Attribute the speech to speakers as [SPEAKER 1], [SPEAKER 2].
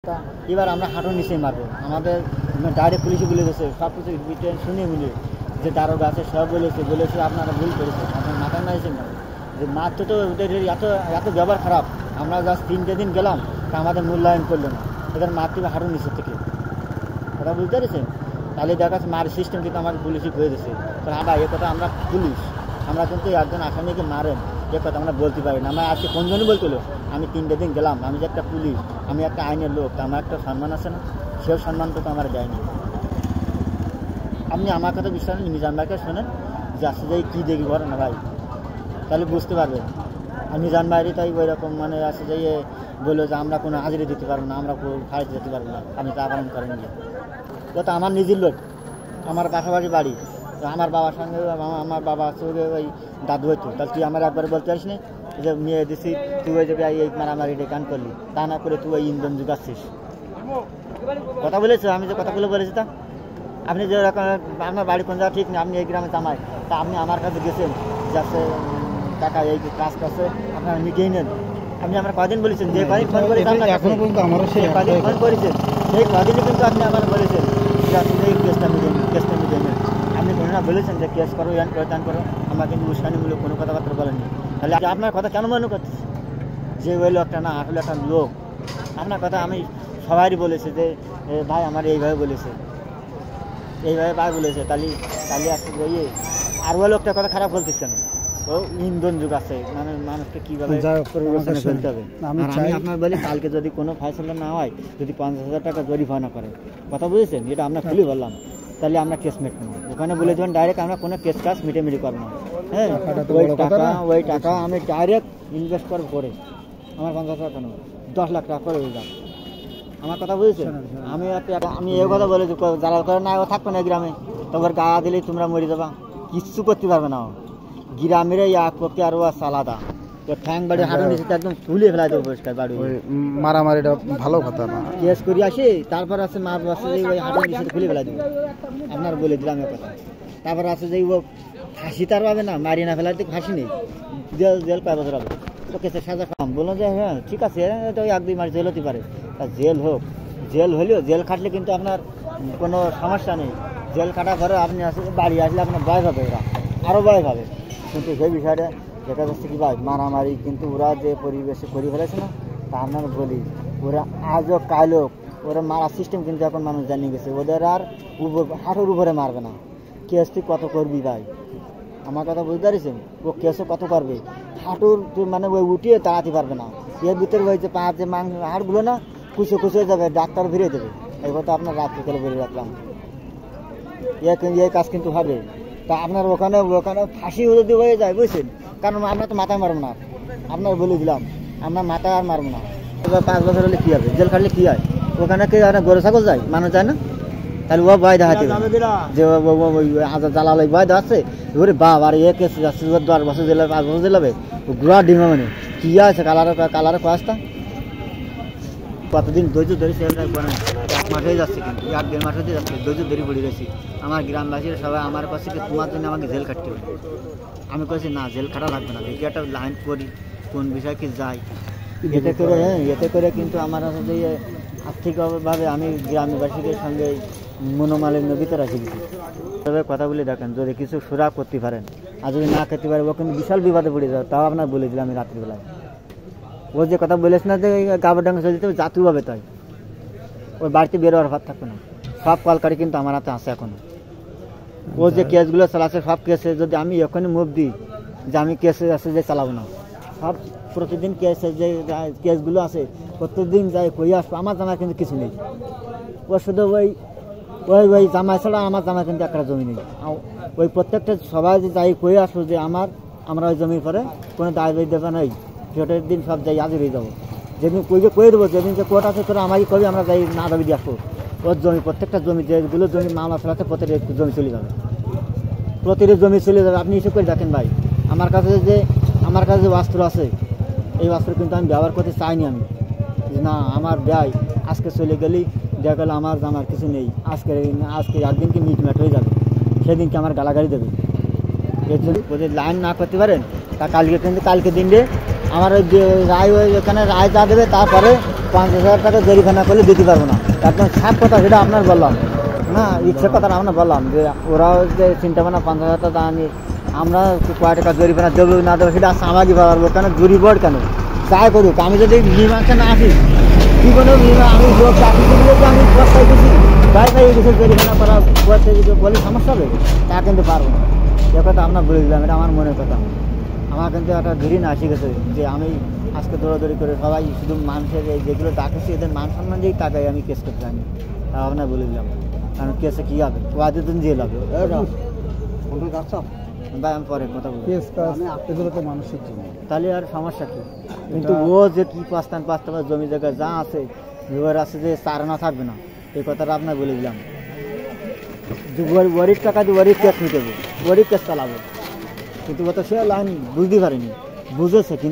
[SPEAKER 1] এবার আমরা হাঁটুর নিচেই মারবো, আমাদের ডাইরেক্ট পুলিশে বলে গেছে, সব কিছু শুনে মিলে যে দারোগা আছে সব বলেছে আপনারা ভুল করেছে, আপনার মাথার না এসে না যে মারতে তো ওদের এত এত ব্যবহার খারাপ। আমরা জাস্ট 3টে দিন গেলাম, তা আমাদের মূল্যায়ন করলো না, এদের মারতে হাঁটুর নিচের থেকে, কথা বুঝতে পেরেছেন? তাহলে দেখা যাচ্ছে মার সিস্টেম কিন্তু আমাকে পুলিশই হয়ে গেছে। তো আবার এ কথা আমরা পুলিশ, আমরা কিন্তু একজন আসামিকে মারেন এ কথা আমরা বলতে পারি না। আমার আজকে কোনজনই বলছিল, আমি 3টে দিন গেলাম, আমি যে একটা পুলিশ, আমি একটা আইনের লোক, আমার একটা সম্মান আছে না, সেও সম্মানটা তো আমার দেয়নি। আপনি আমার কথা বিশ্বাস নেই, মিজান ভাইকে শোনেন যে আসলে যাই কী দেখি বলেন না ভাই, তাহলে বুঝতে পারবেন। আর মিজান ভাইরই তাই ওই রকম মানে আসে যাইয়ে বললো যে আমরা কোনো হাজিরি দিতে পারবো না, আমরা ফাইতে যেতে পারবো না, আপনি তা পালন করেন গিয়ে। ও তো আমার নিজের লোক, আমার পাশাপাশি বাড়ি, আমার বাবার সঙ্গে আমার বাবা সঙ্গে ওই দাদু হইতো, তাহলে তুই আমার একবার বলতে পারিস না যে মেয়ে দিছি তুই ওই যাবি এই মারামারি ডেকান করলি, তা না করে তুই ওই ইন্ধন যুগাচ্ছিস। কথা বলেছো, আমি যে কথাগুলো বলেছি তা আপনি যে আপনার বাড়ি কোন জায়গা ঠিক নেই, আপনি এই গ্রামে জামাই, তা আপনি আমার কাছে গেছেন যাচ্ছে টাকা এই কাজ করছে আপনারা মিটিয়ে নেন। আপনি আমার কদিন বলেছেন, যে কদিন ফোন করেছেন এখনো পর্যন্ত আমারও সেই কদিন ফোন করেছেন, সেই কদিনই কিন্তু আপনি আমার বলেছেন যে আসলে এই কেসটা মিটিয়ে নেন। আপনি কোনো না বলেছেন যে কেস করো, ইয়ান করো, টান করো, আমার কিন্তু উস্কানিমূলক কোনো কথাবার্তা বলেননি। তাহলে আপনার কথা কেন মনে করতেছে যে ওই লোকটা না আসলে একটা লোক? আপনার কথা আমি সবারই বলেছে যে ভাই আমার এইভাবে বলেছে, এইভাবে ভাই বলেছে, তাহলে আসলে ইয়ে আর ওই লোকটার কথা খারাপ বলতিস কেন? ও ইন্ধন যুগ আছে, মানে মানুষকে কীভাবে পরিবর্তনে ফেলতে হবে। আমি আপনার বলি কালকে যদি কোনো ফয়সালা না হয়, যদি 50,000 টাকা জরিমানা করে, কথা বুঝেছেন, এটা আমরা খুলে বললাম, তাহলে আমরা কেস মেটাবো না। ওখানে বলে দেবেন ডাইরেক্ট আমরা কোনো কেস কাজ মিটেমিটি করবো না। হ্যাঁ, ওই টাকা আমি ডাইরেক্ট ইনভেস্ট করবো করে, আমার 50,000 টাকা 10 লাখ টাকা করে হয়ে যাবে। আমার কথা বুঝেছেন? আমি এই কথা বলেছি, যারা করে না ও থাকবে না গ্রামে, তোমার গায়া দিলেই তোমরা মরে যাবা, কিচ্ছু করতে পারবে না। গ্রামের এক পক্ষে আরও আছে আলাদা, ঠ্যাং বাড়ি হাঁটু নিচে একদম তুলে ফেলাই দেবো পরিষ্কার বাড়ি।
[SPEAKER 2] মারামারিটা ভালো কথা না,
[SPEAKER 1] কেস করে আসি তারপর আছে মা আছে যে ওই হাঁটু নিচে খুলে ফেলাই দেবো, আপনার বলে দিলাম এ কথা। তারপর আছে যে ও ফাঁসি তার পাবে না, মারি না ফেলাতে ফাঁসি নেই, জেল 5 বছর হবে, তো কেসের সাজা কম। বললো যে হ্যাঁ ঠিক আছে, তো 1-2 মাস জেল হতে পারে, তা জেল হোক, জেল হলেও জেল খাটলে কিন্তু আপনার কোনো সমস্যা নেই। জেল কাটার পরে আপনি আসলে বাড়ি আসলে আপনার ভয় পাবে, ওরা আরও ভয় পাবে। কিন্তু সেই বিষয়টা দেখা যাচ্ছে কি ভাই, মারামারি কিন্তু ওরা যে পরিবেশে করে ফেলেছে না, তা আপনার বলি ওরা আজও কালও ওরা মারার সিস্টেম কিন্তু এখন মানুষ জানিয়ে গেছে, ওদের আর হাঁটুর উপরে মারবে না। কেস তুই কত করবি ভাই, আমার কথা বুঝতে পারছেন? ও কেসও কত করবে, হাঁটুর তুই মানে ওই উঠিয়ে দাঁড়াতে পারবে না, এর ভিতরে ওই যে পাঁচ যে হাড়গুলো না কুচে কুচে যাবে, ডাক্তার ফিরে দেবে। এই কথা আপনার রাত্রিকালে বলে রাখলাম, এই কাজ কিন্তু হবে। তা আপনার ওখানে ফাঁসি যদি হয়ে যায় বুঝছেন, কারণ আমরা তো মাথায় মারবো না, আপনার বলে দিলাম আমরা মাথায় আর মারবো না। 5 বছর হলে কী হবে, জেল খাটলে কী হয়? ওখানে কি গরু ছাগল যায়, মানুষ যায় না? তাহলে ও ভয় দেখাতে যে হাজার জ্বালালে ভয় দেখাচ্ছে, ওরে বাপ আর এ কেস যাচ্ছে 10 বছর জেল, 5 বছর জেল হবে, গুড়া ডিমা মানে কী আছে কালারে কাজটা। কতদিন ধৈর্য ধরেছি, 1 মাস হয়ে যাচ্ছে, কিন্তু 1-1.5 মাস হতে যাচ্ছে, ধৈর্য ধরে পড়ে গেছি। আমার গ্রামবাসীরা সবাই আমার কাছে তোমার জন্য আমাকে জেল কাটতে হবে। আমি বলছি না, জেল খাটা লাগবে না, দেখি একটা লাইন করি কোন বিষয় কি যাই, এতে করে কিন্তু আমার আসলে আর্থিকভাবে আমি গ্রামবাসীদের সঙ্গে মনোমালিন্য ভিতরে শিখছি। তবে কথাগুলি দেখেন, যদি কিছু সুরা করতে পারেন আর যদি না খেতে পারে, ও কিন্তু বিশাল বিপদে পড়ে যাবে। তাও আপনার বলে দিলাম আমি রাত্রিবেলায়, ও যে কথা বলেছ না যে গাবার ডাঙ্গা চলে যেতে জাতীয় ভাবে, তাই ওই বাড়িতে বেরোয়ার ভাত থাকবে না। সব কলকারি কিন্তু আমার হাতে আছে এখনো। ও যে কেসগুলো চালাচ্ছে, সব কেসে যদি আমি এখনই মুভ দিই যে আমি কেসে আছে যে চালাবো না, সব প্রতিদিন কেসে যে কেসগুলো আছে প্রত্যেকদিন যাই কই আসবো, আমার জামায় কিন্তু কিছু নেই। ও শুধু ওই জামাই ছাড়া আমার জামায় কিন্তু একটা জমি নেই। ওই প্রত্যেকটা সবাই যে যাই কই আসবো যে আমরা ওই জমির পরে কোনো দায় দেবে নেই, সেটার দিন সব যাই হাজির হয়ে যাবো। যেদিন কই দেবো, যেদিন যে কোর্ট আছে তোরা আমাকে কবি আমরা যাই না দাবি দিয়ে আসবো, ওর জমি প্রত্যেকটা জমি যেগুলো জমি মামলা চালাতে প্রতিটা জমি চলে যাবে, প্রতিটা জমি চলে যাবে। আপনি হিসেব করে দেখেন ভাই, আমার কাছে যে অস্ত্র আছে, এই অস্ত্র কিন্তু আমি ব্যবহার করতে চাইনি। আমি না, আমার ব্যয় আজকে চলে গেলেই দেখা গেলো আমার জামার কিছু নেই, আজকে একদিনকে মিটম্যাট হয়ে যাবে, সেদিনকে আমার গালাগালি দেবে। এর যদি লাইন না করতে পারেন তা কালকে দিন আমার ওই যে রায় এখানে রায় যা দেবে তারপরে 50,000 টাকা জরিমানা করলে দিতে পারবো না। একদম সাপ কথা, সেটা আপনার বললাম না, ইচ্ছে কথা আমরা বললাম যে ওরাও যে চিন্তা ভাবনা 50,000 টাকা আনি, আমরা কয় টাকা জরিমানা দেবো না দেবো সেটা আমাকে পারবো কেন, জুরি বোর্ড কেন যাই করুক। আমি যদি মীমাংসা না আসি কি কোনো আমি লোক চাকরি দিলে যে আমি পস্তাই দিচ্ছি তাই তাই এই বিষয়ে জরিমানা করা করতে যদি বলে সমস্যা হবে, তা কিন্তু পারবো না। এ কথা আপনার বলে দিলাম, এটা আমার মনের কথা। আমার কিন্তু একটা ঘৃণা আসি গেছে যে আমি আজকে দৌড়াদৌড়ি করে সবাই শুধু মানুষের এই যেগুলো ডাকেছি এদের মান সম্মান যেই টাকায় আমি কেস করতে জানি, তা আপনার বলে দিলাম। কারণ কেসে কী হবে, ওয়াদের দিন জেল হবে। ভাই আমি পরে কথা বলবো,
[SPEAKER 2] এগুলো তো মানুষের জন্য।
[SPEAKER 1] তাহলে আর সমস্যা কী? কিন্তু ও যে কী পাঁচটান জমি জায়গা যা আছে এবার আছে যে চারানা থাকবে না, এই কথাটা আপনার বলে দিলাম। ওয়ারির টাকা দিয়ে ওয়ারির কেস নিতে হবে, ওয়ারির কেস চালাবো, কিন্তু ও তো সে লাইন বুঝতে পারেনি, বুঝেছে কিন্তু